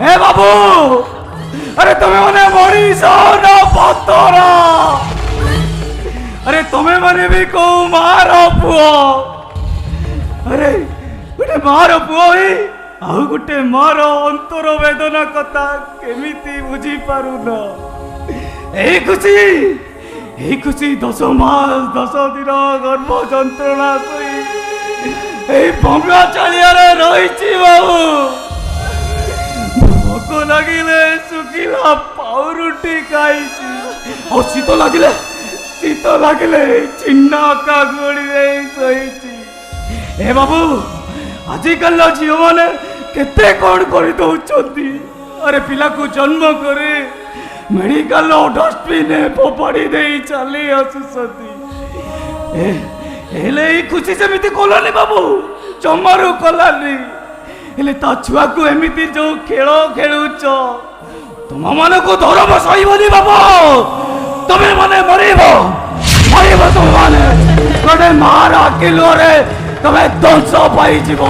ए बाबू अरे तुम्हें मने मरीज ना पतरा अरे तुम्हें मने भी को मारो पुओ अरे गोटे मारो पुओ ही आउ गोटे मारो अंतर वेदना कथा केमिति बुझी पारुन এই খুশি 10 মাস 10 দিন গর্ভ যন্ত্রণা সই এই ভঙ্গা চালিয়ারে রইছি বাবু ভোক লাগিলে শুকিলা পাউরুটি খাইছি ও শীত লাগিলে চিন্না কাগুড়ি শোইছি এ বাবু আজকাল ঝিও মানে কেতে কোণ করে দৌঁচন্তি আরে পিলাকু জন্ম করে मेडिकल डस्टबिन फोपाड़ी दे चली आसुसती हेले खुशी सेमिति कलानी बाबू जमारू कलानी हेले ता छुआ को एमिति जो खेल खेलुच तुम मान को धर्म सहीबनी बाबू तुम माने मरीब तुम माने गोटे मार आकिल तुम ध्वंस पाई जीव